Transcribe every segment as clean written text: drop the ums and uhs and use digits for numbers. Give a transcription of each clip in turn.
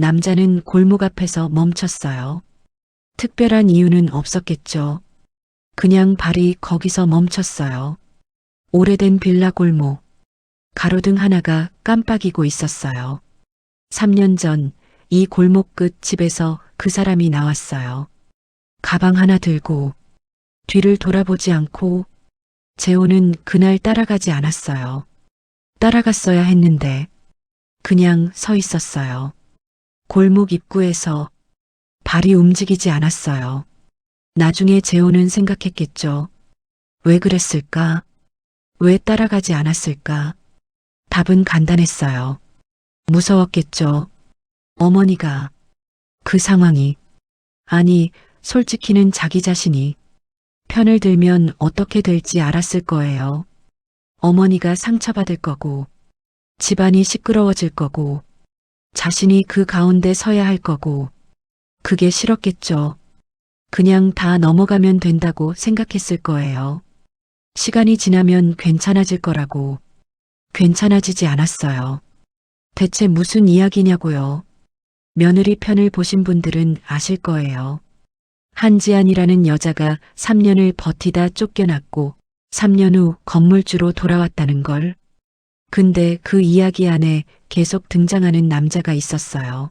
남자는 골목 앞에서 멈췄어요. 특별한 이유는 없었겠죠. 그냥 발이 거기서 멈췄어요. 오래된 빌라 골목. 가로등 하나가 깜빡이고 있었어요. 3년 전 이 골목 끝 집에서 그 사람이 나왔어요. 가방 하나 들고 뒤를 돌아보지 않고. 재호는 그날 따라가지 않았어요. 따라갔어야 했는데 그냥 서 있었어요. 골목 입구에서 발이 움직이지 않았어요. 나중에 재호는 생각했겠죠. 왜 그랬을까? 왜 따라가지 않았을까? 답은 간단했어요. 무서웠겠죠. 어머니가, 그 상황이, 아니, 솔직히는 자기 자신이 편을 들면 어떻게 될지 알았을 거예요. 어머니가 상처받을 거고, 집안이 시끄러워질 거고, 자신이 그 가운데 서야 할 거고, 그게 싫었겠죠. 그냥 다 넘어가면 된다고 생각했을 거예요. 시간이 지나면 괜찮아질 거라고. 괜찮아지지 않았어요. 대체 무슨 이야기냐고요. 며느리 편을 보신 분들은 아실 거예요. 한지안이라는 여자가 3년을 버티다 쫓겨났고 3년 후 건물주로 돌아왔다는 걸. 근데 그 이야기 안에 계속 등장하는 남자가 있었어요.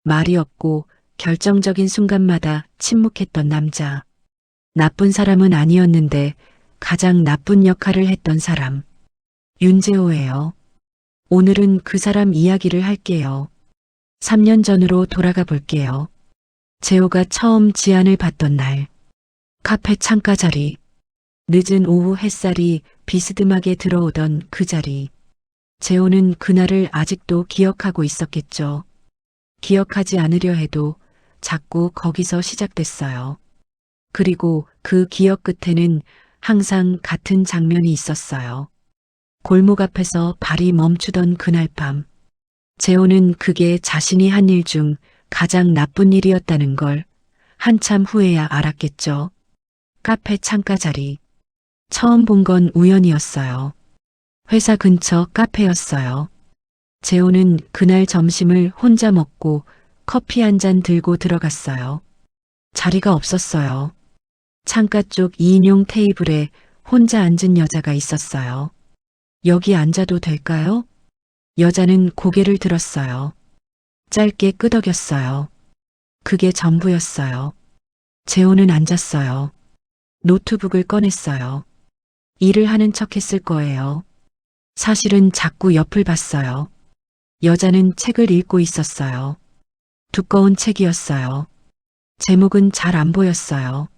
말이 없고 결정적인 순간마다 침묵했던 남자. 나쁜 사람은 아니었는데 가장 나쁜 역할을 했던 사람. 윤재호예요. 오늘은 그 사람 이야기를 할게요. 3년 전으로 돌아가 볼게요. 재호가 처음 지안을 봤던 날. 카페 창가 자리. 늦은 오후 햇살이 비스듬하게 들어오던 그 자리. 재호는 그날을 아직도 기억하고 있었겠죠. 기억하지 않으려 해도 자꾸 거기서 시작됐어요. 그리고 그 기억 끝에는 항상 같은 장면이 있었어요. 골목 앞에서 발이 멈추던 그날 밤. 재호는 그게 자신이 한 일 중 가장 나쁜 일이었다는 걸 한참 후에야 알았겠죠. 카페 창가 자리. 처음 본 건 우연이었어요. 회사 근처 카페였어요. 재호는 그날 점심을 혼자 먹고 커피 한 잔 들고 들어갔어요. 자리가 없었어요. 창가 쪽 2인용 테이블에 혼자 앉은 여자가 있었어요. 여기 앉아도 될까요? 여자는 고개를 들었어요. 짧게 끄덕였어요. 그게 전부였어요. 재호는 앉았어요. 노트북을 꺼냈어요. 일을 하는 척 했을 거예요. 사실은 자꾸 옆을 봤어요. 여자는 책을 읽고 있었어요. 두꺼운 책이었어요. 제목은 잘 안 보였어요.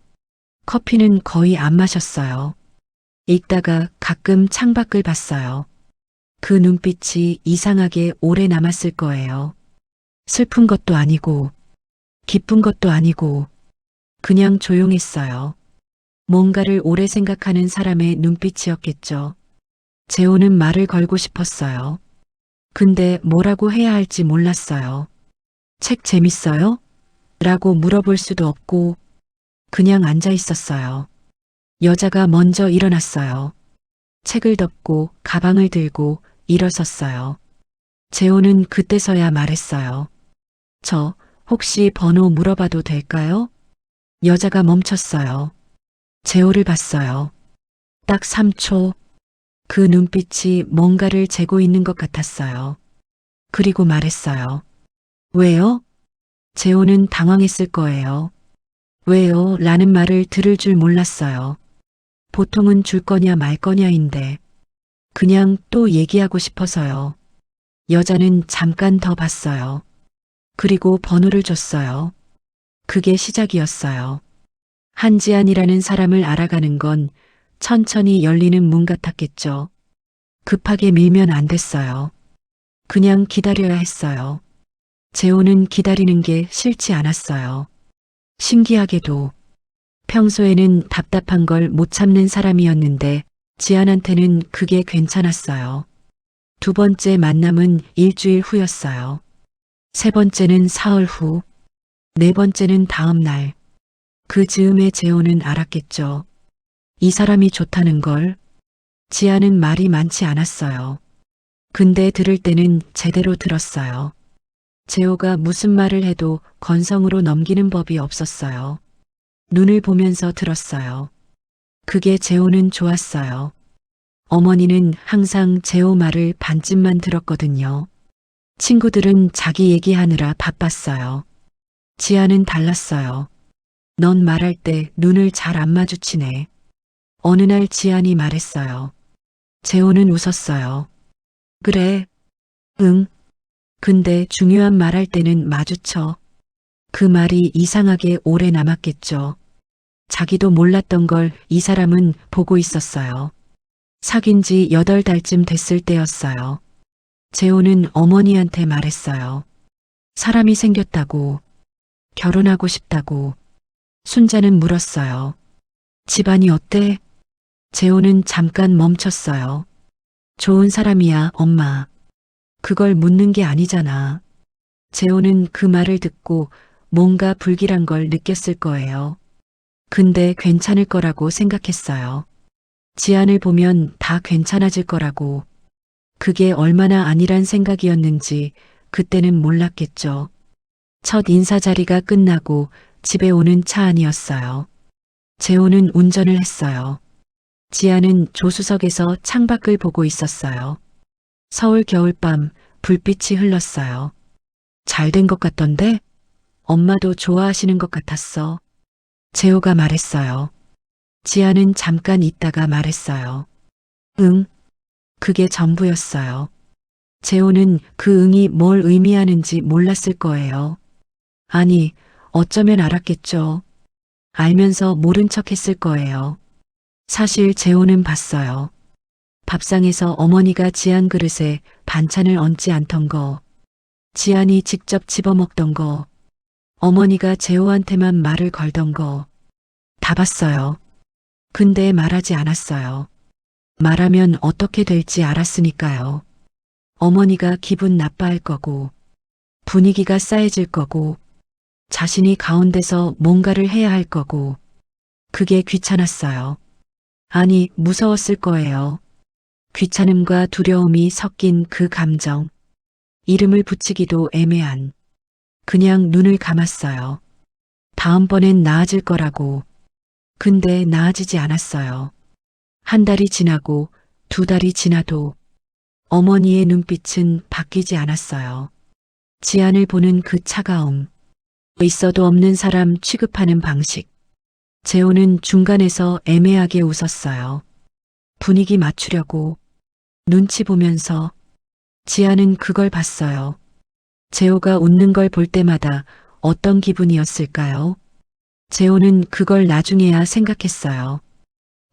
커피는 거의 안 마셨어요. 읽다가 가끔 창밖을 봤어요. 그 눈빛이 이상하게 오래 남았을 거예요. 슬픈 것도 아니고, 기쁜 것도 아니고, 그냥 조용했어요. 뭔가를 오래 생각하는 사람의 눈빛이었겠죠. 재호는 말을 걸고 싶었어요. 근데 뭐라고 해야 할지 몰랐어요. 책 재밌어요? 라고 물어볼 수도 없고, 그냥 앉아 있었어요. 여자가 먼저 일어났어요. 책을 덮고 가방을 들고 일어섰어요. 재호는 그때서야 말했어요. 저 혹시 번호 물어봐도 될까요? 여자가 멈췄어요. 재호를 봤어요. 딱 3초. 그 눈빛이 뭔가를 재고 있는 것 같았어요. 그리고 말했어요. 왜요? 재호는 당황했을 거예요. 왜요? 라는 말을 들을 줄 몰랐어요. 보통은 줄 거냐 말 거냐인데 그냥 또 얘기하고 싶어서요. 여자는 잠깐 더 봤어요. 그리고 번호를 줬어요. 그게 시작이었어요. 한지안이라는 사람을 알아가는 건 천천히 열리는 문 같았겠죠. 급하게 밀면 안 됐어요. 그냥 기다려야 했어요. 재호는 기다리는 게 싫지 않았어요. 신기하게도 평소에는 답답한 걸 못 참는 사람이었는데 지안한테는 그게 괜찮았어요. 두 번째 만남은 일주일 후였어요. 세 번째는 사흘 후, 네 번째는 다음 날. 그 즈음에 재호는 알았겠죠. 이 사람이 좋다는 걸. 지아는 말이 많지 않았어요. 근데 들을 때는 제대로 들었어요. 재호가 무슨 말을 해도 건성으로 넘기는 법이 없었어요. 눈을 보면서 들었어요. 그게 재호는 좋았어요. 어머니는 항상 재호 말을 반쯤만 들었거든요. 친구들은 자기 얘기하느라 바빴어요. 지아는 달랐어요. 넌 말할 때 눈을 잘 안 마주치네. 어느 날 지안이 말했어요. 재호는 웃었어요. 그래. 응. 근데 중요한 말할 때는 마주쳐. 그 말이 이상하게 오래 남았겠죠. 자기도 몰랐던 걸 이 사람은 보고 있었어요. 사귄 지 8달쯤 됐을 때였어요. 재호는 어머니한테 말했어요. 사람이 생겼다고, 결혼하고 싶다고. 순자는 물었어요. 집안이 어때? 재호는 잠깐 멈췄어요. 좋은 사람이야, 엄마. 그걸 묻는 게 아니잖아. 재호는 그 말을 듣고 뭔가 불길한 걸 느꼈을 거예요. 근데 괜찮을 거라고 생각했어요. 지안을 보면 다 괜찮아질 거라고. 그게 얼마나 아니란 생각이었는지 그때는 몰랐겠죠. 첫 인사 자리가 끝나고 집에 오는 차 안이었어요. 재호는 운전을 했어요. 지아는 조수석에서 창밖을 보고 있었어요. 서울 겨울밤 불빛이 흘렀어요. 잘 된 것 같던데? 엄마도 좋아하시는 것 같았어. 재호가 말했어요. 지아는 잠깐 있다가 말했어요. 응. 그게 전부였어요. 재호는 그 응이 뭘 의미하는지 몰랐을 거예요. 아니, 어쩌면 알았겠죠. 알면서 모른 척 했을 거예요. 사실 재호는 봤어요. 밥상에서 어머니가 지안 그릇에 반찬을 얹지 않던 거, 지안이 직접 집어먹던 거, 어머니가 재호한테만 말을 걸던 거, 다 봤어요. 근데 말하지 않았어요. 말하면 어떻게 될지 알았으니까요. 어머니가 기분 나빠할 거고, 분위기가 싸해질 거고, 자신이 가운데서 뭔가를 해야 할 거고, 그게 귀찮았어요. 아니, 무서웠을 거예요. 귀찮음과 두려움이 섞인 그 감정. 이름을 붙이기도 애매한. 그냥 눈을 감았어요. 다음번엔 나아질 거라고. 근데 나아지지 않았어요. 한 달이 지나고 2달이 지나도 어머니의 눈빛은 바뀌지 않았어요. 지안을 보는 그 차가움. 있어도 없는 사람 취급하는 방식. 재호는 중간에서 애매하게 웃었어요. 분위기 맞추려고. 눈치 보면서. 지아는 그걸 봤어요. 재호가 웃는 걸 볼 때마다 어떤 기분이었을까요? 재호는 그걸 나중에야 생각했어요.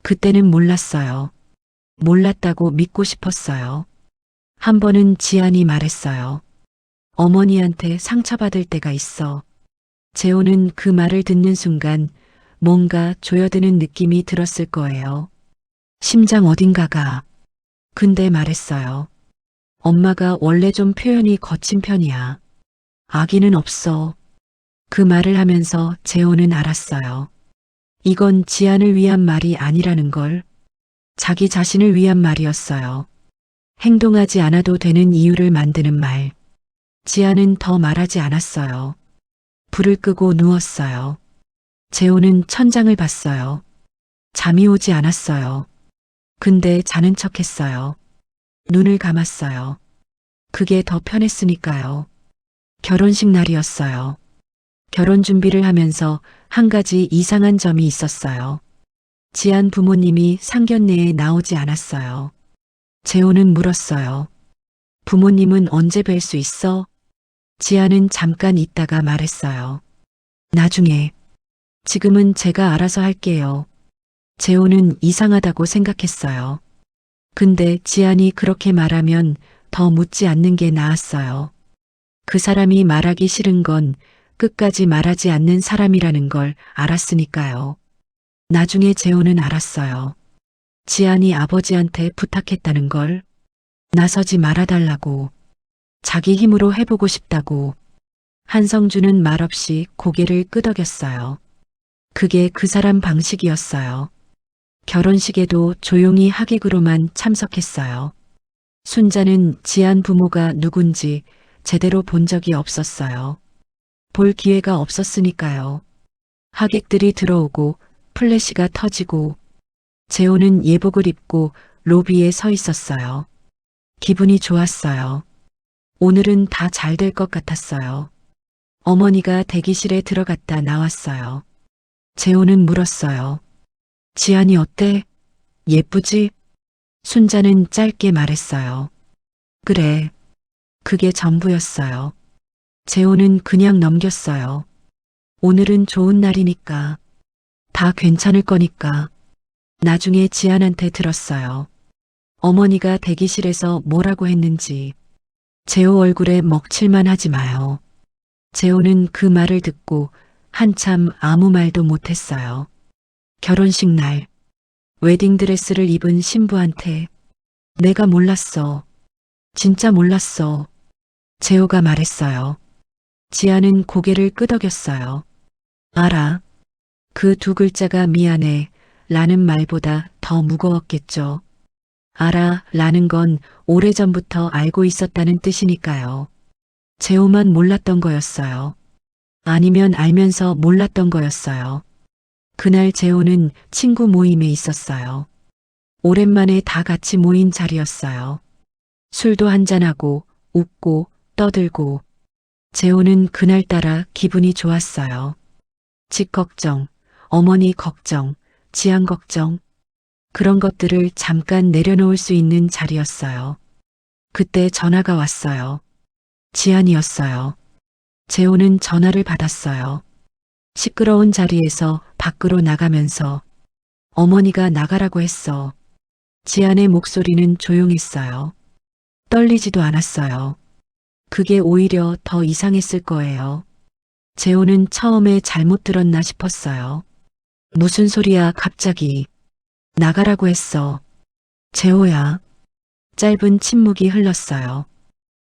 그때는 몰랐어요. 몰랐다고 믿고 싶었어요. 한 번은 지안이 말했어요. 어머니한테 상처받을 때가 있어. 재호는 그 말을 듣는 순간 뭔가 조여드는 느낌이 들었을 거예요. 심장 어딘가가. 근데 말했어요. 엄마가 원래 좀 표현이 거친 편이야. 아기는 없어. 그 말을 하면서 재호는 알았어요. 이건 지안을 위한 말이 아니라는 걸. 자기 자신을 위한 말이었어요. 행동하지 않아도 되는 이유를 만드는 말. 지안은 더 말하지 않았어요. 불을 끄고 누웠어요. 재호는 천장을 봤어요. 잠이 오지 않았어요. 근데 자는 척 했어요. 눈을 감았어요. 그게 더 편했으니까요. 결혼식 날이었어요. 결혼 준비를 하면서 한 가지 이상한 점이 있었어요. 지안 부모님이 상견례에 나오지 않았어요. 재호는 물었어요. 부모님은 언제 뵐 수 있어? 지안은 잠깐 있다가 말했어요. 나중에. 지금은 제가 알아서 할게요. 재호는 이상하다고 생각했어요. 근데 지안이 그렇게 말하면 더 묻지 않는 게 나았어요. 그 사람이 말하기 싫은 건 끝까지 말하지 않는 사람이라는 걸 알았으니까요. 나중에 재호는 알았어요. 지안이 아버지한테 부탁했다는 걸. 나서지 말아달라고. 자기 힘으로 해보고 싶다고. 한성주는 말없이 고개를 끄덕였어요. 그게 그 사람 방식이었어요. 결혼식에도 조용히 하객으로만 참석했어요. 순자는 지안 부모가 누군지 제대로 본 적이 없었어요. 볼 기회가 없었으니까요. 하객들이 들어오고 플래시가 터지고 재호는 예복을 입고 로비에 서 있었어요. 기분이 좋았어요. 오늘은 다 잘 될 것 같았어요. 어머니가 대기실에 들어갔다 나왔어요. 재호는 물었어요. 지안이 어때? 예쁘지? 순자는 짧게 말했어요. 그래. 그게 전부였어요. 재호는 그냥 넘겼어요. 오늘은 좋은 날이니까. 다 괜찮을 거니까. 나중에 지안한테 들었어요. 어머니가 대기실에서 뭐라고 했는지. 재호 얼굴에 먹칠만 하지 마요. 재호는 그 말을 듣고 한참 아무 말도 못했어요. 결혼식 날 웨딩드레스를 입은 신부한테 내가 몰랐어. 진짜 몰랐어. 재호가 말했어요. 지아는 고개를 끄덕였어요. 알아. 그 두 글자가 미안해 라는 말보다 더 무거웠겠죠. 알아 라는 건 오래전부터 알고 있었다는 뜻이니까요. 재호만 몰랐던 거였어요. 아니면 알면서 몰랐던 거였어요. 그날 재호는 친구 모임에 있었어요. 오랜만에 다 같이 모인 자리였어요. 술도 한잔하고 웃고 떠들고 재호는 그날따라 기분이 좋았어요. 집 걱정, 어머니 걱정, 지안 걱정 그런 것들을 잠깐 내려놓을 수 있는 자리였어요. 그때 전화가 왔어요. 지안이었어요. 재호는 전화를 받았어요. 시끄러운 자리에서 밖으로 나가면서 어머니가 나가라고 했어. 지안의 목소리는 조용했어요. 떨리지도 않았어요. 그게 오히려 더 이상했을 거예요. 재호는 처음에 잘못 들었나 싶었어요. 무슨 소리야 갑자기. 나가라고 했어. 재호야. 짧은 침묵이 흘렀어요.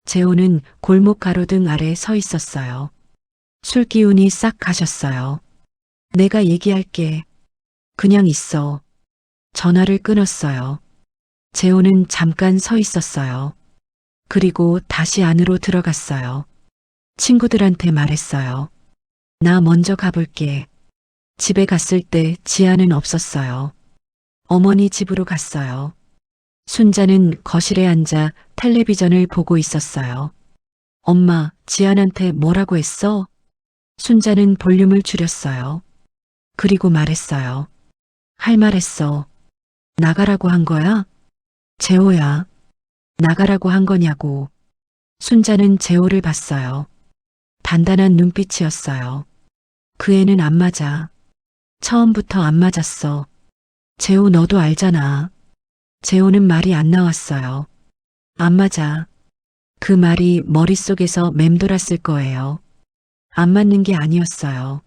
재호는 골목 가로등 아래 서 있었어요. 술 기운이 싹 가셨어요. 내가 얘기할게. 그냥 있어. 전화를 끊었어요. 재호는 잠깐 서 있었어요. 그리고 다시 안으로 들어갔어요. 친구들한테 말했어요. 나 먼저 가볼게. 집에 갔을 때 지아는 없었어요. 어머니 집으로 갔어요. 순자는 거실에 앉아 텔레비전을 보고 있었어요. 엄마, 지안한테 뭐라고 했어? 순자는 볼륨을 줄였어요. 그리고 말했어요. 할 말 했어. 나가라고 한 거야? 재호야. 나가라고 한 거냐고. 순자는 재호를 봤어요. 단단한 눈빛이었어요. 그 애는 안 맞아. 처음부터 안 맞았어. 재호 너도 알잖아. 재호는 말이 안 나왔어요. 안 맞아. 그 말이 머릿속에서 맴돌았을 거예요. 안 맞는 게 아니었어요.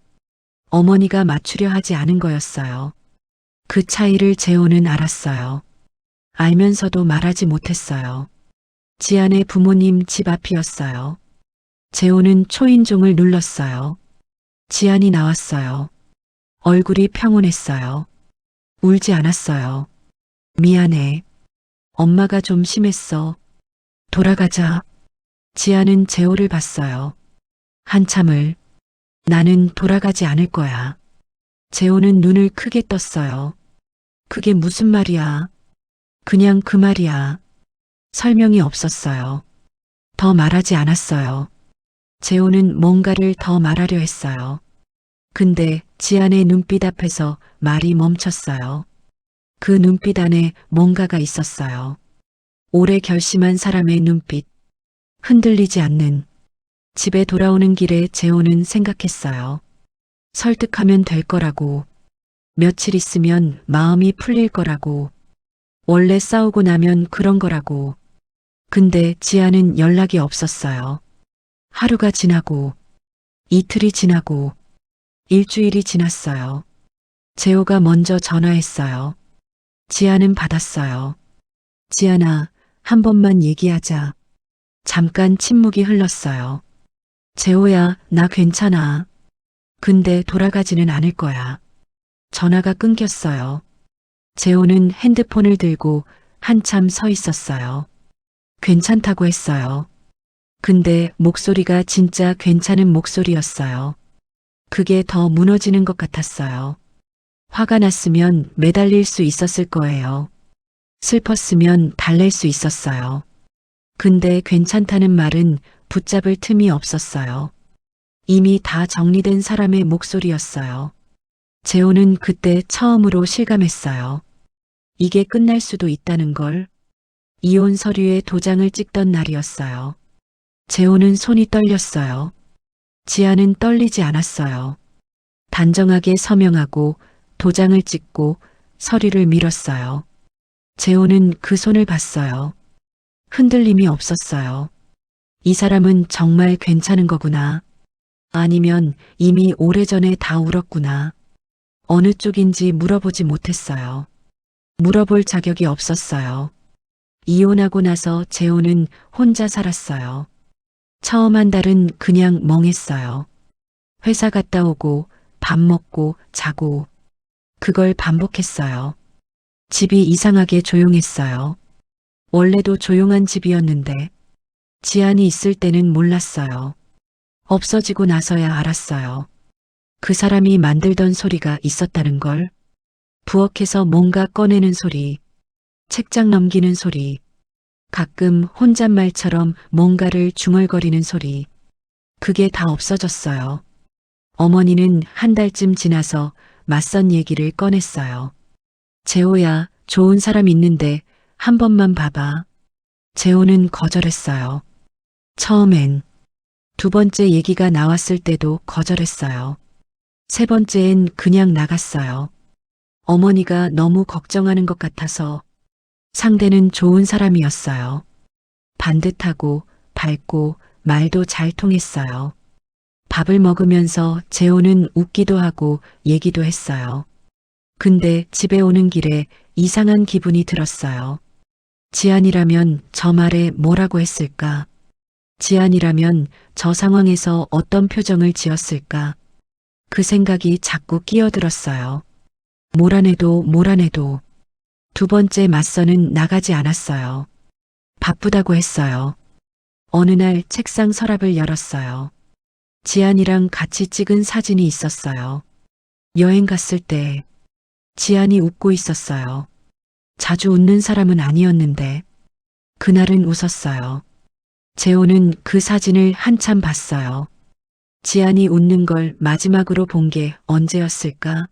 어머니가 맞추려 하지 않은 거였어요. 그 차이를 재호는 알았어요. 알면서도 말하지 못했어요. 지안의 부모님 집 앞이었어요. 재호는 초인종을 눌렀어요. 지안이 나왔어요. 얼굴이 평온했어요. 울지 않았어요. 미안해. 엄마가 좀 심했어. 돌아가자. 지안은 재호를 봤어요. 한참을. 나는 돌아가지 않을 거야. 재호는 눈을 크게 떴어요. 그게 무슨 말이야? 그냥 그 말이야. 설명이 없었어요. 더 말하지 않았어요. 재호는 뭔가를 더 말하려 했어요. 근데 지안의 눈빛 앞에서 말이 멈췄어요. 그 눈빛 안에 뭔가가 있었어요. 오래 결심한 사람의 눈빛. 흔들리지 않는. 집에 돌아오는 길에 재호는 생각했어요. 설득하면 될 거라고. 며칠 있으면 마음이 풀릴 거라고. 원래 싸우고 나면 그런 거라고. 근데 지아는 연락이 없었어요. 하루가 지나고, 이틀이 지나고, 일주일이 지났어요. 재호가 먼저 전화했어요. 지아는 받았어요. 지아나, 한 번만 얘기하자. 잠깐 침묵이 흘렀어요. 재호야, 나 괜찮아. 근데 돌아가지는 않을 거야. 전화가 끊겼어요. 재호는 핸드폰을 들고 한참 서 있었어요. 괜찮다고 했어요. 근데 목소리가 진짜 괜찮은 목소리였어요. 그게 더 무너지는 것 같았어요. 화가 났으면 매달릴 수 있었을 거예요. 슬펐으면 달랠 수 있었어요. 근데 괜찮다는 말은 붙잡을 틈이 없었어요. 이미 다 정리된 사람의 목소리였어요. 재호는 그때 처음으로 실감했어요. 이게 끝날 수도 있다는 걸. 이혼 서류에 도장을 찍던 날이었어요. 재호는 손이 떨렸어요. 지아는 떨리지 않았어요. 단정하게 서명하고 도장을 찍고 서류를 밀었어요. 재호는 그 손을 봤어요. 흔들림이 없었어요. 이 사람은 정말 괜찮은 거구나. 아니면 이미 오래전에 다 울었구나. 어느 쪽인지 물어보지 못했어요. 물어볼 자격이 없었어요. 이혼하고 나서 재호는 혼자 살았어요. 처음 한 달은 그냥 멍했어요. 회사 갔다 오고 밥 먹고 자고 그걸 반복했어요. 집이 이상하게 조용했어요. 원래도 조용한 집이었는데 지안이 있을 때는 몰랐어요. 없어지고 나서야 알았어요. 그 사람이 만들던 소리가 있었다는 걸. 부엌에서 뭔가 꺼내는 소리, 책장 넘기는 소리, 가끔 혼잣말처럼 뭔가를 중얼거리는 소리. 그게 다 없어졌어요. 어머니는 한 달쯤 지나서 맞선 얘기를 꺼냈어요. 재호야, 좋은 사람 있는데 한 번만 봐봐. 재호는 거절했어요. 처음엔. 두 번째 얘기가 나왔을 때도 거절했어요. 세 번째엔 그냥 나갔어요. 어머니가 너무 걱정하는 것 같아서. 상대는 좋은 사람이었어요. 반듯하고 밝고 말도 잘 통했어요. 밥을 먹으면서 재호는 웃기도 하고 얘기도 했어요. 근데 집에 오는 길에 이상한 기분이 들었어요. 지안이라면 저 말에 뭐라고 했을까? 지안이라면 저 상황에서 어떤 표정을 지었을까? 그 생각이 자꾸 끼어들었어요. 몰아내도 두 번째 맞선은 나가지 않았어요. 바쁘다고 했어요. 어느 날 책상 서랍을 열었어요. 지안이랑 같이 찍은 사진이 있었어요. 여행 갔을 때 지안이 웃고 있었어요. 자주 웃는 사람은 아니었는데 그날은 웃었어요. 재호는 그 사진을 한참 봤어요. 지안이 웃는 걸 마지막으로 본 게 언제였을까?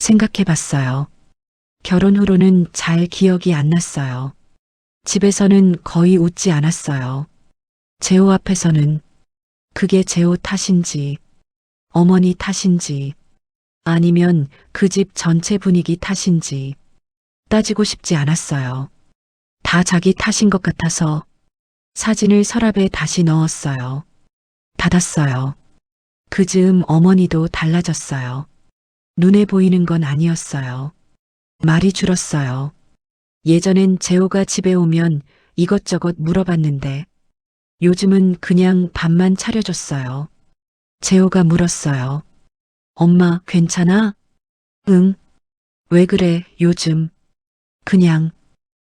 생각해 봤어요. 결혼 후로는 잘 기억이 안 났어요. 집에서는 거의 웃지 않았어요. 재호 앞에서는. 그게 재호 탓인지, 어머니 탓인지, 아니면 그 집 전체 분위기 탓인지 따지고 싶지 않았어요. 다 자기 탓인 것 같아서 사진을 서랍에 다시 넣었어요. 닫았어요. 그 즈음 어머니도 달라졌어요. 눈에 보이는 건 아니었어요. 말이 줄었어요. 예전엔 재호가 집에 오면 이것저것 물어봤는데 요즘은 그냥 밥만 차려줬어요. 재호가 물었어요. 엄마 괜찮아? 응. 왜 그래 요즘?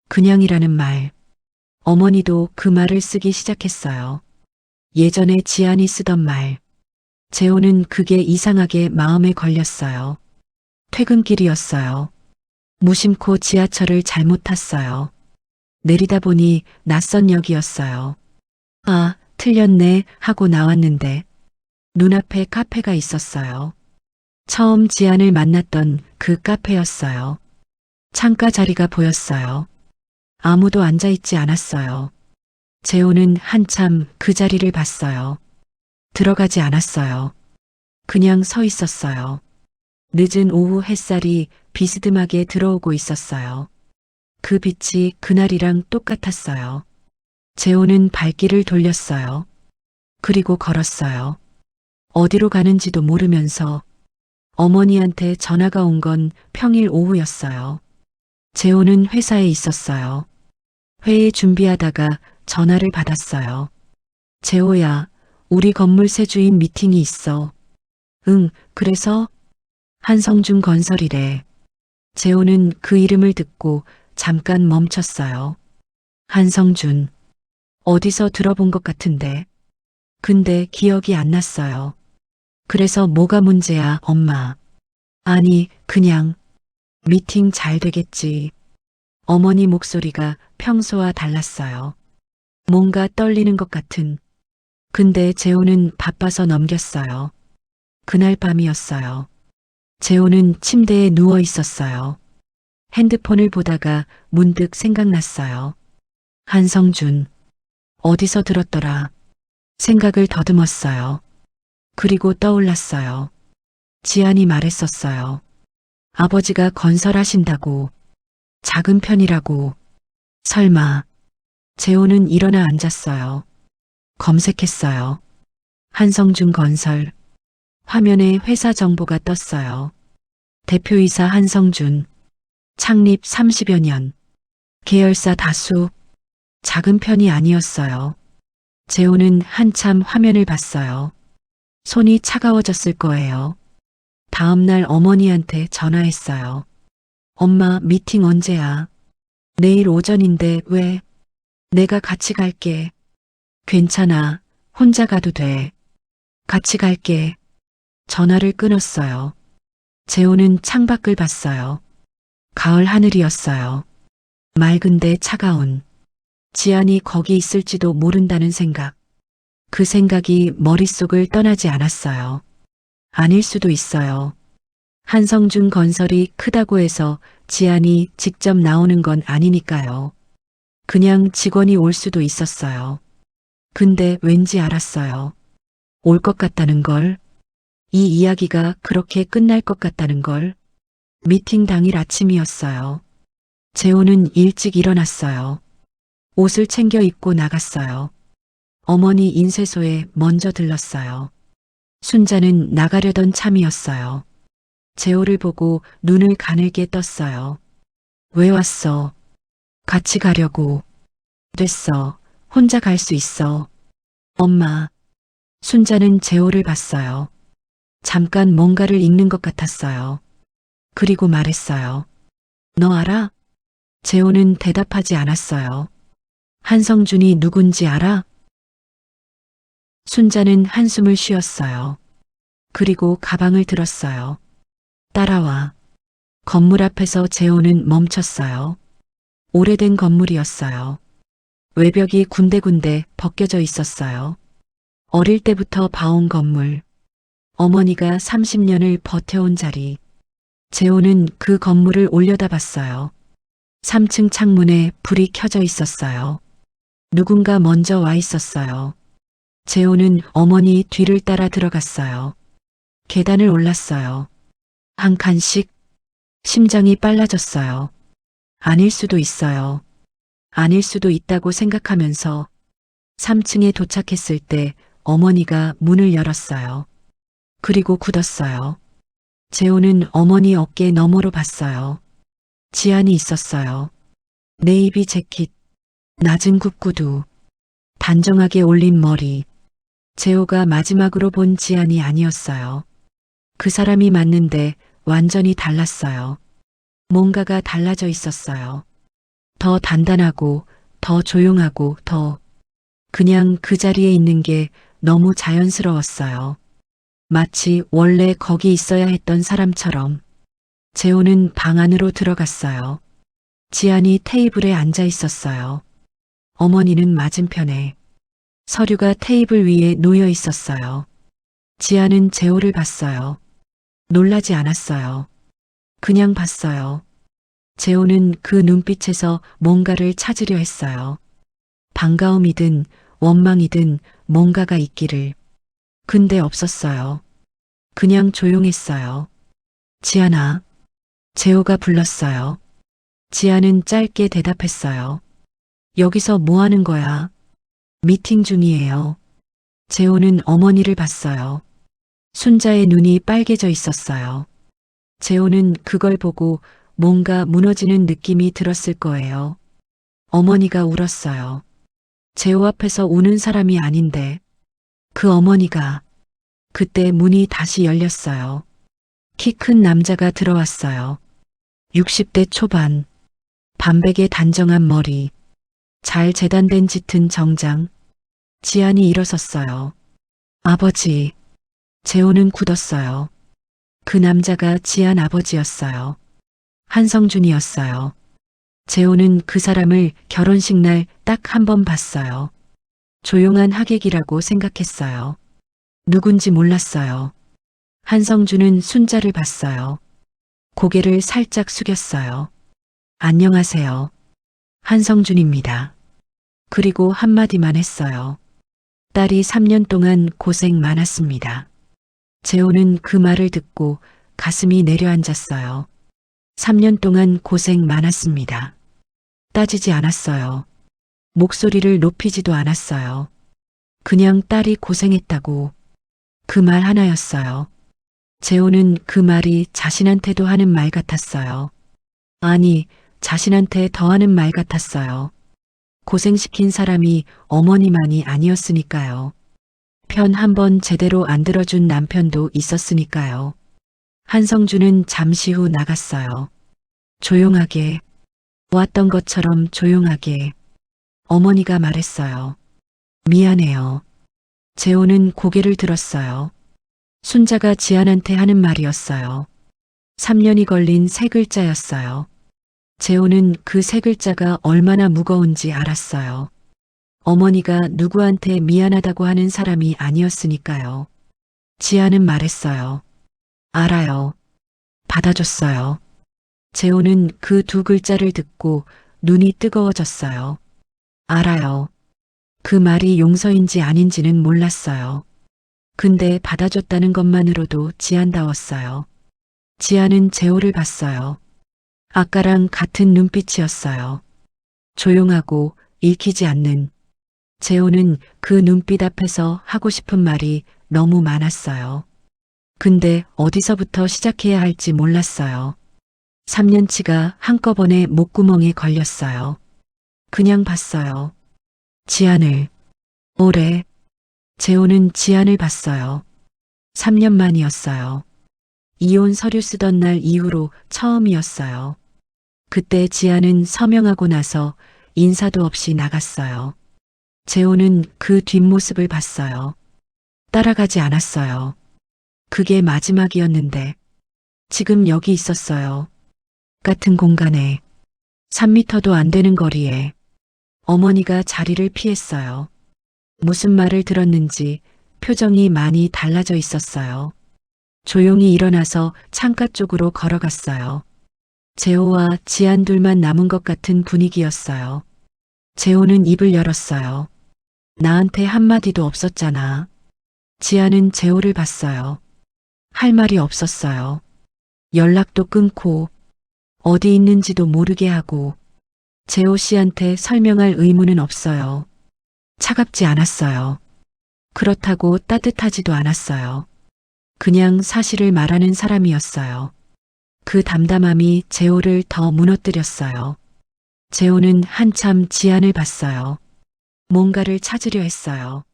그냥이라는 말. 어머니도 그 말을 쓰기 시작했어요. 예전에 지안이 쓰던 말. 재호는 그게 이상하게 마음에 걸렸어요. 퇴근길이었어요. 무심코 지하철을 잘못 탔어요. 내리다 보니 낯선 역이었어요. 아, 틀렸네 하고 나왔는데 눈앞에 카페가 있었어요. 처음 지안을 만났던 그 카페였어요. 창가 자리가 보였어요. 아무도 앉아있지 않았어요. 재호는 한참 그 자리를 봤어요. 들어가지 않았어요. 그냥 서 있었어요. 늦은 오후 햇살이 비스듬하게 들어오고 있었어요. 그 빛이 그날이랑 똑같았어요. 재호는 발길을 돌렸어요. 그리고 걸었어요. 어디로 가는지도 모르면서. 어머니한테 전화가 온 건 평일 오후였어요. 재호는 회사에 있었어요. 회의 준비하다가 전화를 받았어요. 재호야, 우리 건물 새 주인 미팅이 있어. 응, 그래서? 한성준 건설이래. 재호는 그 이름을 듣고 잠깐 멈췄어요. 한성준. 어디서 들어본 것 같은데. 근데 기억이 안 났어요. 그래서 뭐가 문제야, 엄마? 아니, 그냥 미팅 잘 되겠지. 어머니 목소리가 평소와 달랐어요. 뭔가 떨리는 것 같은. 근데 재호는 바빠서 넘겼어요. 그날 밤이었어요. 재호는 침대에 누워 있었어요. 핸드폰을 보다가 문득 생각났어요. 한성준. 어디서 들었더라. 생각을 더듬었어요. 그리고 떠올랐어요. 지안이 말했었어요. 아버지가 건설하신다고. 작은 편이라고. 설마. 재호는 일어나 앉았어요. 검색했어요. 한성준 건설. 화면에 회사 정보가 떴어요. 대표이사 한성준. 창립 30여 년. 계열사 다수. 작은 편이 아니었어요. 재호는 한참 화면을 봤어요. 손이 차가워졌을 거예요. 다음 날 어머니한테 전화했어요. 엄마, 미팅 언제야? 내일 오전인데 왜? 내가 같이 갈게. 괜찮아. 혼자 가도 돼. 같이 갈게. 전화를 끊었어요. 재호는 창밖을 봤어요. 가을 하늘이었어요. 맑은데 차가운. 지안이 거기 있을지도 모른다는 생각. 그 생각이 머릿속을 떠나지 않았어요. 아닐 수도 있어요. 한성준 건설이 크다고 해서 지안이 직접 나오는 건 아니니까요. 그냥 직원이 올 수도 있었어요. 근데 왠지 알았어요. 올 것 같다는 걸. 이 이야기가 그렇게 끝날 것 같다는 걸. 미팅 당일 아침이었어요. 재호는 일찍 일어났어요. 옷을 챙겨 입고 나갔어요. 어머니 인쇄소에 먼저 들렀어요. 순자는 나가려던 참이었어요. 재호를 보고 눈을 가늘게 떴어요. 왜 왔어? 같이 가려고. 됐어. 혼자 갈 수 있어. 엄마. 순자는 재호를 봤어요. 잠깐 뭔가를 읽는 것 같았어요. 그리고 말했어요. 너 알아? 재호는 대답하지 않았어요. 한성준이 누군지 알아? 순자는 한숨을 쉬었어요. 그리고 가방을 들었어요. 따라와. 건물 앞에서 재호는 멈췄어요. 오래된 건물이었어요. 외벽이 군데군데 벗겨져 있었어요. 어릴 때부터 봐온 건물. 어머니가 30년을 버텨온 자리. 재호는 그 건물을 올려다봤어요. 3층 창문에 불이 켜져 있었어요. 누군가 먼저 와 있었어요. 재호는 어머니 뒤를 따라 들어갔어요. 계단을 올랐어요. 한 칸씩. 심장이 빨라졌어요. 아닐 수도 있어요. 아닐 수도 있다고 생각하면서 3층에 도착했을 때 어머니가 문을 열었어요. 그리고 굳었어요. 재호는 어머니 어깨 너머로 봤어요. 지안이 있었어요. 네이비 재킷, 낮은 굽구두, 단정하게 올린 머리. 재호가 마지막으로 본 지안이 아니었어요. 그 사람이 맞는데 완전히 달랐어요. 뭔가가 달라져 있었어요. 더 단단하고, 더 조용하고, 더 그냥 그 자리에 있는 게 너무 자연스러웠어요. 마치 원래 거기 있어야 했던 사람처럼. 재호는 방 안으로 들어갔어요. 지안이 테이블에 앉아 있었어요. 어머니는 맞은편에. 서류가 테이블 위에 놓여 있었어요. 지안은 재호를 봤어요. 놀라지 않았어요. 그냥 봤어요. 재호는 그 눈빛에서 뭔가를 찾으려 했어요. 반가움이든 원망이든 뭔가가 있기를. 근데 없었어요. 그냥 조용했어요. 지안아. 재호가 불렀어요. 지안은 짧게 대답했어요. 여기서 뭐 하는 거야? 미팅 중이에요. 재호는 어머니를 봤어요. 순자의 눈이 빨개져 있었어요. 재호는 그걸 보고 뭔가 무너지는 느낌이 들었을 거예요. 어머니가 울었어요. 재호 앞에서 우는 사람이 아닌데. 그 어머니가. 그때 문이 다시 열렸어요. 키 큰 남자가 들어왔어요. 60대 초반. 반백의 단정한 머리. 잘 재단된 짙은 정장. 지안이 일어섰어요. 아버지. 재호는 굳었어요. 그 남자가 지안 아버지였어요. 한성준이었어요. 재호는 그 사람을 결혼식 날 딱 한 번 봤어요. 조용한 하객이라고 생각했어요. 누군지 몰랐어요. 한성준은 순자를 봤어요. 고개를 살짝 숙였어요. 안녕하세요. 한성준입니다. 그리고 한마디만 했어요. 딸이 3년 동안 고생 많았습니다. 재호는 그 말을 듣고 가슴이 내려앉았어요. 3년 동안 고생 많았습니다. 따지지 않았어요. 목소리를 높이지도 않았어요. 그냥 딸이 고생했다고. 그 말 하나였어요. 재호는 그 말이 자신한테도 하는 말 같았어요. 아니, 자신한테 더 하는 말 같았어요. 고생시킨 사람이 어머니만이 아니었으니까요. 편 한 번 제대로 안 들어준 남편도 있었으니까요. 한성준은 잠시 후 나갔어요. 조용하게, 왔던 것처럼 조용하게. 어머니가 말했어요. 미안해요. 재호는 고개를 들었어요. 순자가 지안한테 하는 말이었어요. 3년이 걸린 세 글자였어요. 재호는 그 세 글자가 얼마나 무거운지 알았어요. 어머니가 누구한테 미안하다고 하는 사람이 아니었으니까요. 지안은 말했어요. 알아요. 받아줬어요. 재호는 그 두 글자를 듣고 눈이 뜨거워졌어요. 알아요. 그 말이 용서인지 아닌지는 몰랐어요. 근데 받아줬다는 것만으로도 지안다웠어요. 지안은 재호를 봤어요. 아까랑 같은 눈빛이었어요. 조용하고 읽히지 않는. 재호는 그 눈빛 앞에서 하고 싶은 말이 너무 많았어요. 근데 어디서부터 시작해야 할지 몰랐어요. 3년치가 한꺼번에 목구멍에 걸렸어요. 그냥 봤어요. 지안을. 올해. 재호는 지안을 봤어요. 3년 만이었어요. 이혼 서류 쓰던 날 이후로 처음이었어요. 그때 지안은 서명하고 나서 인사도 없이 나갔어요. 재호는 그 뒷모습을 봤어요. 따라가지 않았어요. 그게 마지막이었는데 지금 여기 있었어요. 같은 공간에 3미터도 안 되는 거리에 어머니가 자리를 피했어요. 무슨 말을 들었는지 표정이 많이 달라져 있었어요. 조용히 일어나서 창가 쪽으로 걸어갔어요. 재호와 지안 둘만 남은 것 같은 분위기였어요. 재호는 입을 열었어요. 나한테 한마디도 없었잖아. 지안은 재호를 봤어요. 할 말이 없었어요. 연락도 끊고 어디 있는지도 모르게 하고 재호 씨한테 설명할 의무는 없어요. 차갑지 않았어요. 그렇다고 따뜻하지도 않았어요. 그냥 사실을 말하는 사람이었어요. 그 담담함이 재호를 더 무너뜨렸어요. 재호는 한참 지안을 봤어요. 뭔가를 찾으려 했어요.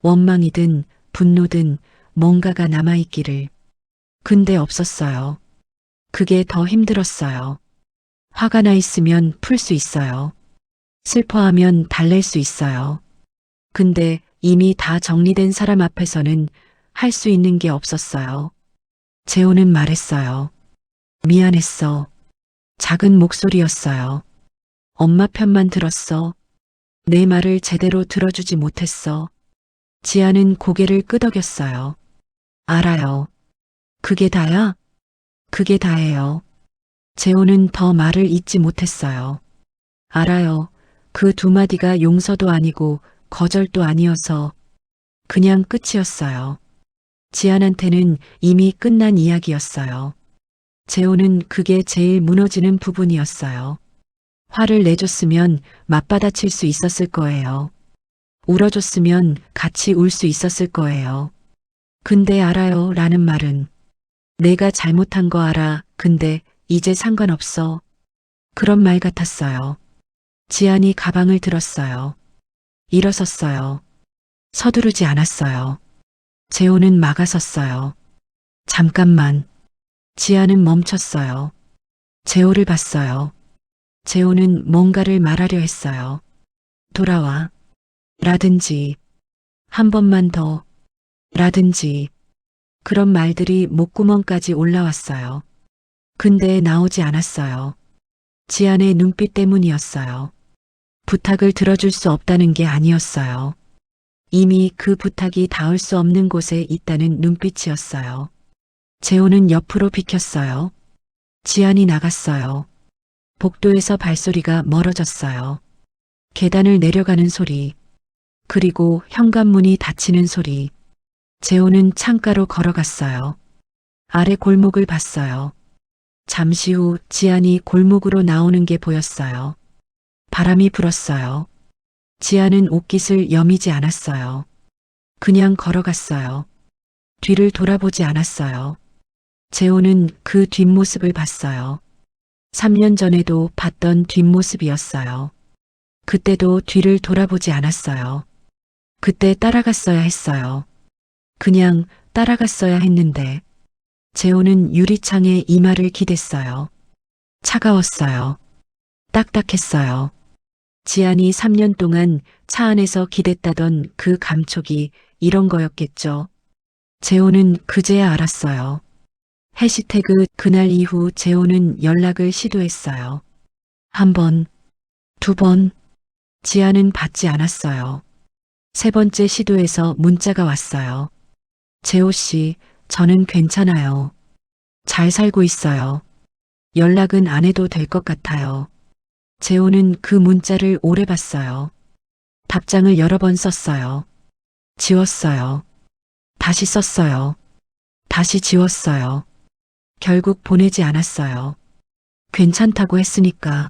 원망이든 분노든 뭔가가 남아있기를. 근데 없었어요. 그게 더 힘들었어요. 화가 나 있으면 풀 수 있어요. 슬퍼하면 달랠 수 있어요. 근데 이미 다 정리된 사람 앞에서는 할 수 있는 게 없었어요. 재호는 말했어요. 미안했어. 작은 목소리였어요. 엄마 편만 들었어. 내 말을 제대로 들어주지 못했어. 지아는 고개를 끄덕였어요. 알아요. 그게 다야? 그게 다예요. 재호는 더 말을 잇지 못했어요. 알아요. 그 두 마디가 용서도 아니고 거절도 아니어서 그냥 끝이었어요. 지안한테는 이미 끝난 이야기였어요. 재호는 그게 제일 무너지는 부분이었어요. 화를 내줬으면 맞받아칠 수 있었을 거예요. 울어줬으면 같이 울 수 있었을 거예요. 근데 알아요 라는 말은 내가 잘못한 거 알아. 근데 이제 상관없어. 그런 말 같았어요. 지안이 가방을 들었어요. 일어섰어요. 서두르지 않았어요. 재호는 막아섰어요. 잠깐만. 지안은 멈췄어요. 재호를 봤어요. 재호는 뭔가를 말하려 했어요. 돌아와. 라든지, 한 번만 더, 라든지, 그런 말들이 목구멍까지 올라왔어요. 근데 나오지 않았어요. 지안의 눈빛 때문이었어요. 부탁을 들어줄 수 없다는 게 아니었어요. 이미 그 부탁이 닿을 수 없는 곳에 있다는 눈빛이었어요. 재호는 옆으로 비켰어요. 지안이 나갔어요. 복도에서 발소리가 멀어졌어요. 계단을 내려가는 소리, 그리고 현관문이 닫히는 소리. 재호는 창가로 걸어갔어요. 아래 골목을 봤어요. 잠시 후 지안이 골목으로 나오는 게 보였어요. 바람이 불었어요. 지안은 옷깃을 여미지 않았어요. 그냥 걸어갔어요. 뒤를 돌아보지 않았어요. 재호는 그 뒷모습을 봤어요. 3년 전에도 봤던 뒷모습이었어요. 그때도 뒤를 돌아보지 않았어요. 그때 따라갔어야 했어요. 그냥 따라갔어야 했는데 재호는 유리창에 이마를 기댔어요. 차가웠어요. 딱딱했어요. 지안이 3년 동안 차 안에서 기댔다던 그 감촉이 이런 거였겠죠. 재호는 그제야 알았어요. 해시태그 그날 이후 재호는 연락을 시도했어요. 한 번, 두 번, 지안은 받지 않았어요. 세 번째 시도에서 문자가 왔어요. 재호 씨, 저는 괜찮아요. 잘 살고 있어요. 연락은 안 해도 될 것 같아요. 재호는 그 문자를 오래 봤어요. 답장을 여러 번 썼어요. 지웠어요. 다시 썼어요. 다시 지웠어요. 결국 보내지 않았어요. 괜찮다고 했으니까.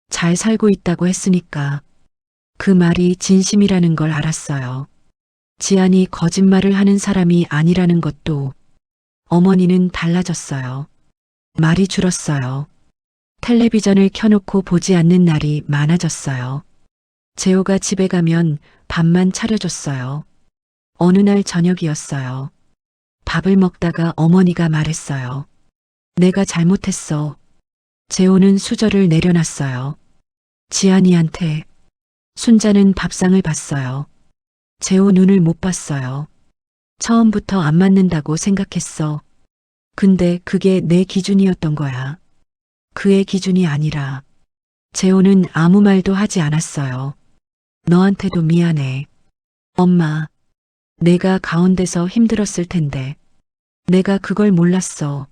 잘 살고 있다고 했으니까. 그 말이 진심이라는 걸 알았어요. 지안이 거짓말을 하는 사람이 아니라는 것도. 어머니는 달라졌어요. 말이 줄었어요. 텔레비전을 켜놓고 보지 않는 날이 많아졌어요. 재호가 집에 가면 밥만 차려줬어요. 어느 날 저녁이었어요. 밥을 먹다가 어머니가 말했어요. 내가 잘못했어. 재호는 수저를 내려놨어요. 지안이한테. 순자는 밥상을 봤어요. 재호 눈을 못 봤어요. 처음부터 안 맞는다고 생각했어. 근데 그게 내 기준이었던 거야. 그의 기준이 아니라. 재호는 아무 말도 하지 않았어요. 너한테도 미안해. 엄마, 내가 가운데서 힘들었을 텐데. 내가 그걸 몰랐어.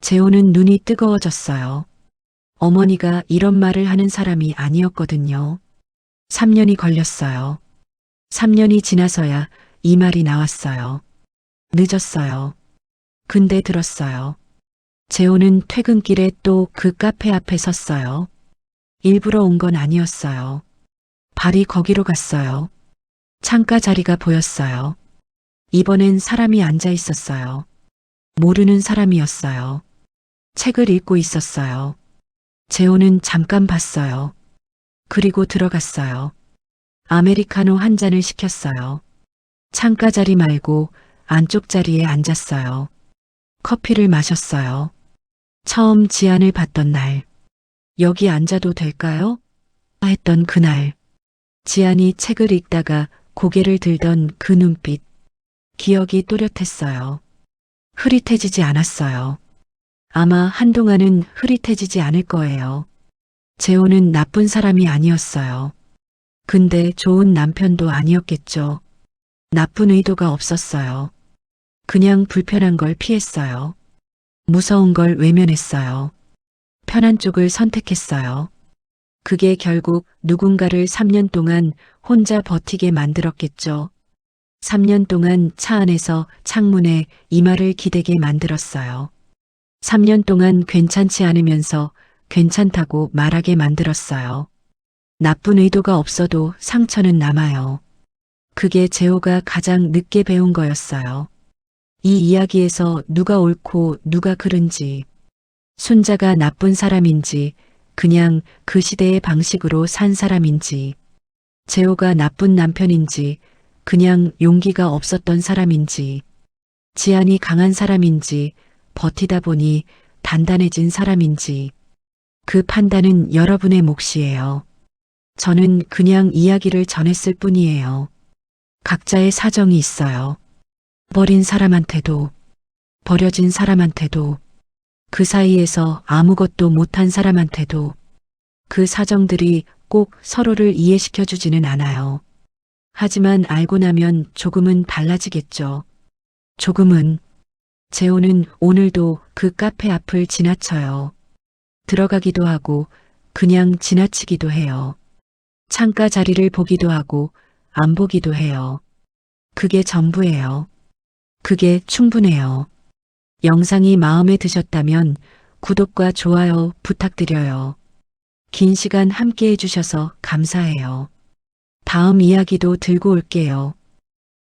재호는 눈이 뜨거워졌어요. 어머니가 이런 말을 하는 사람이 아니었거든요. 3년이 걸렸어요. 3년이 지나서야 이 말이 나왔어요. 늦었어요. 근데 들었어요. 재호는 퇴근길에 또 그 카페 앞에 섰어요. 일부러 온 건 아니었어요. 발이 거기로 갔어요. 창가 자리가 보였어요. 이번엔 사람이 앉아 있었어요. 모르는 사람이었어요. 책을 읽고 있었어요. 재호는 잠깐 봤어요. 그리고 들어갔어요. 아메리카노 한 잔을 시켰어요. 창가 자리 말고 안쪽 자리에 앉았어요. 커피를 마셨어요. 처음 지안을 봤던 날. 여기 앉아도 될까요? 했던 그날. 지안이 책을 읽다가 고개를 들던 그 눈빛. 기억이 또렷했어요. 흐릿해지지 않았어요. 아마 한동안은 흐릿해지지 않을 거예요. 재호는 나쁜 사람이 아니었어요. 근데 좋은 남편도 아니었겠죠. 나쁜 의도가 없었어요. 그냥 불편한 걸 피했어요. 무서운 걸 외면했어요. 편한 쪽을 선택했어요. 그게 결국 누군가를 3년 동안 혼자 버티게 만들었겠죠. 3년 동안 차 안에서 창문에 이마를 기대게 만들었어요. 3년 동안 괜찮지 않으면서 괜찮다고 말하게 만들었어요. 나쁜 의도가 없어도 상처는 남아요. 그게 재호가 가장 늦게 배운 거였어요. 이 이야기에서 누가 옳고 누가 그른지, 순자가 나쁜 사람인지, 그냥 그 시대의 방식으로 산 사람인지, 재호가 나쁜 남편인지, 그냥 용기가 없었던 사람인지, 지안이 강한 사람인지, 버티다 보니 단단해진 사람인지, 그 판단은 여러분의 몫이에요. 저는 그냥 이야기를 전했을 뿐이에요. 각자의 사정이 있어요. 버린 사람한테도, 버려진 사람한테도, 그 사이에서 아무것도 못한 사람한테도 그 사정들이 꼭 서로를 이해시켜 주지는 않아요. 하지만 알고 나면 조금은 달라지겠죠. 조금은. 재호는 오늘도 그 카페 앞을 지나쳐요. 들어가기도 하고 그냥 지나치기도 해요. 창가 자리를 보기도 하고 안 보기도 해요. 그게 전부예요. 그게 충분해요. 영상이 마음에 드셨다면 구독과 좋아요 부탁드려요. 긴 시간 함께 해주셔서 감사해요. 다음 이야기도 들고 올게요.